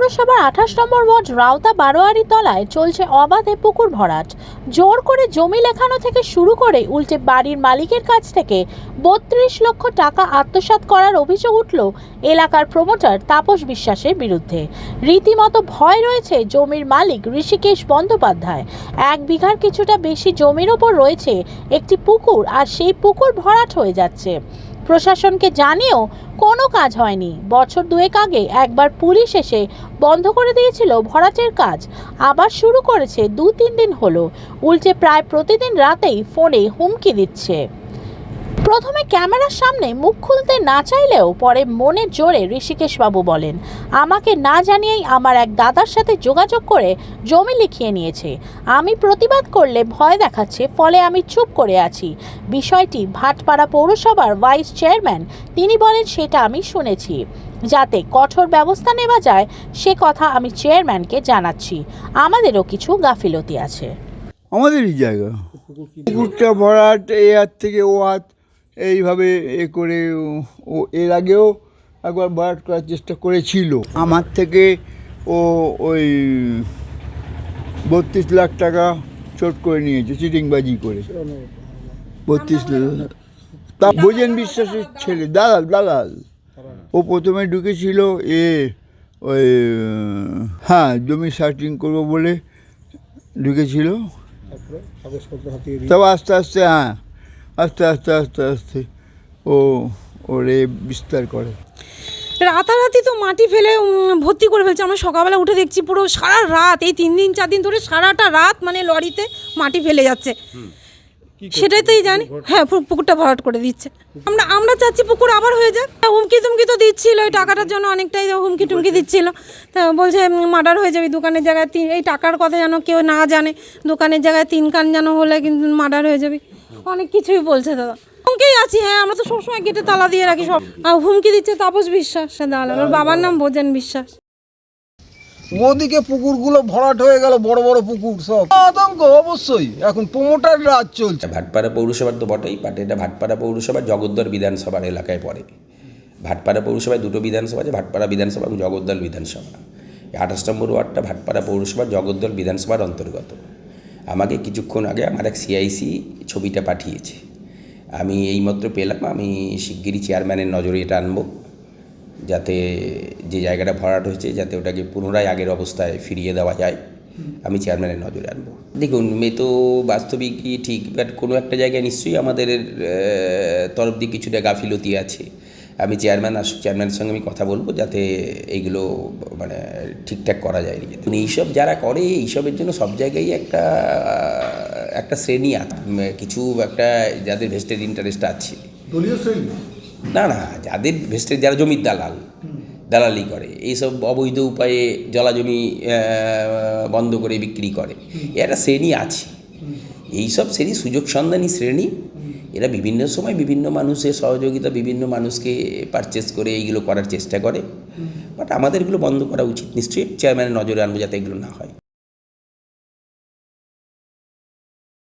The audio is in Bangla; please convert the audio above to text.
পৌরসভার 28 নম্বর ওয়ার্ড রাউতা বারোয়ারি তলায় চলছে অবাধে পুকুর ভরাট। জোর করে জমি লেখানো থেকে শুরু করে উল্টে বাড়ির মালিকের কাছ থেকে 32 লক্ষ টাকা আত্মসাৎ করার অভিযোগ উঠল এলাকার প্রমোটার তাপস বিশ্বাসের বিরুদ্ধে। রীতিমতো ভয় রয়েছে জমির মালিক ঋষিকেশ বন্দ্যোপাধ্যায়। 1 বিঘার কিছুটা বেশি জমির ওপর রয়েছে একটি পুকুর, আর সেই পুকুর ভরাট হয়ে যাচ্ছে। প্রশাসনকে জানিয়েও কোনো কাজ হয়নি। বছর 2 আগে একবার পুলিশ এসে বন্ধ করে দিয়েছিল ভরাটের কাজ, আবার শুরু করেছে 2-3 দিন হলো। উল্টে প্রায় প্রতিদিন রাতেই ফোনে হুমকি দিচ্ছে। প্রথমে ক্যামেরার সামনে মুখ খুলতে না চাইলেও পরে মনের জোরে ঋষিকেশবাবু বলেন, আমাকে না জানিয়েই আমার এক দাদার সাথে যোগাযোগ করে জমি লিখিয়ে নিয়েছে। আমি প্রতিবাদ করলে ভয় দেখাচ্ছে, ফলে আমি চুপ করে আছি। বিষয়টি ভাটপাড়া পৌরসভার ভাইস চেয়ারম্যান তিনি বলেন, সেটা আমি শুনেছি। যাতে কঠোর ব্যবস্থা নেওয়া যায় সে কথা আমি চেয়ারম্যানকে জানাচ্ছি। আমাদেরও কিছু গাফিলতি আছে। আমাদেরই জায়গা পুকুরটা ভরাট, এ হাত থেকে ও হাত এইভাবে করে ও এর আগেও একবার ভরাট করার চেষ্টা করেছিল। আমার থেকে ও ওই 32 লাখ টাকা চোট করে নিয়েছে, চিটিংবাজি করে। 32 লাখ তা বোঝেন বিশ্বাসের ছেলে, দালাল। ও প্রথমে ঢুকেছিল ওই জমি সার্টিং করবো বলে ঢুকেছিল। তবে আস্তে আস্তে ওরে বিস্তার করে। রাতারাতি তো মাটি ফেলে ভর্তি করে ফেলছে। আমরা সকালবেলা উঠে দেখছি পুরো সারা রাত, এই 3 দিন 4 দিন ধরে সারাটা রাত মানে লরিতে মাটি ফেলে যাচ্ছে। সেটাই তো জানি। হ্যাঁ, পুকুরটা ভরাট করে দিচ্ছে। আমরা চাচ্ছি পুকুর আবার হয়ে যাক। হুমকি তুমকি তো দিচ্ছিল, ওই টাকাটার জন্য অনেকটাই হুমকি টুমকি দিচ্ছিল। তা বলছে মার্ডার হয়ে যাবে, দোকানের জায়গায় এই টাকার কথা যেন কেউ না জানে, দোকানের জায়গায় 3 কান যেন হলে কিন্তু মার্ডার হয়ে যাবে, অনেক কিছুই বলছে দাদা। হুমকেই আছি। হ্যাঁ, আমরা তো সবসময় গেটে তালা দিয়ে রাখি। সব হুমকি দিচ্ছে তাপস বিশ্বাস, দালাল। ওর বাবার নাম বোঝেন বিশ্বাস। ওদিকে পুকুরগুলো ভরাট হয়ে গেল, বড় বড় পুকুর, সব আতঙ্ক অবশ্যই। এখন প্রমোটার রাজ চলছে। ভাটপাড়া পৌরসভার তো বটেই, বাট এটা ভাটপাড়া পৌরসভার জগদ্দল বিধানসভার এলাকায় পড়ে। ভাটপাড়া পৌরসভায় 2টো বিধানসভা আছে, ভাটপাড়া বিধানসভা এবং জগদ্দল বিধানসভা। 28 নম্বর ওয়ার্ডটা ভাটপাড়া পৌরসভার জগদ্দল বিধানসভার অন্তর্গত। আমাকে কিছুক্ষণ আগে আমার এক সিআইসি ছবিটা পাঠিয়েছে, আমি এইমাত্র পেলাম। আমি শিগগিরই চেয়ারম্যানের নজরে এটা আনবো, যাতে যে জায়গাটা ভরাট হয়েছে যাতে ওটাকে পুনরায় আগের অবস্থায় ফিরিয়ে দেওয়া যায়। আমি চেয়ারম্যানের নজরে আনবো। দেখুন, তো বাস্তবিকই ঠিক, বাট কোনো একটা জায়গায় নিশ্চয়ই আমাদের তরফ দিয়ে কিছুটা গাফিলতি আছে। আমি চেয়ারম্যানের সঙ্গে আমি কথা বলবো যাতে এইগুলো মানে ঠিকঠাক করা যায়। এইসব যারা করে, এইসবের জন্য সব জায়গায় একটা শ্রেণী আছে, কিছু একটা যাদের ভেস্টেড ইন্টারেস্ট আছে। না, যাদের ভেস্টেড, যারা জমির দালালি করে, এইসব অবৈধ উপায়ে জলাজমি বন্ধ করে বিক্রি করে, একটা শ্রেণী আছে। এইসব শ্রেণী সুযোগ সন্ধানী শ্রেণী। এরা বিভিন্ন সময় বিভিন্ন মানুষের সহযোগিতা, বিভিন্ন মানুষকে পারচেস করে এইগুলো করার চেষ্টা করে। বাট আমাদের এগুলো বন্ধ করা উচিত। নিশ্চয়ই চেয়ারম্যানের নজরে আনবো যাতে এগুলো না হয়।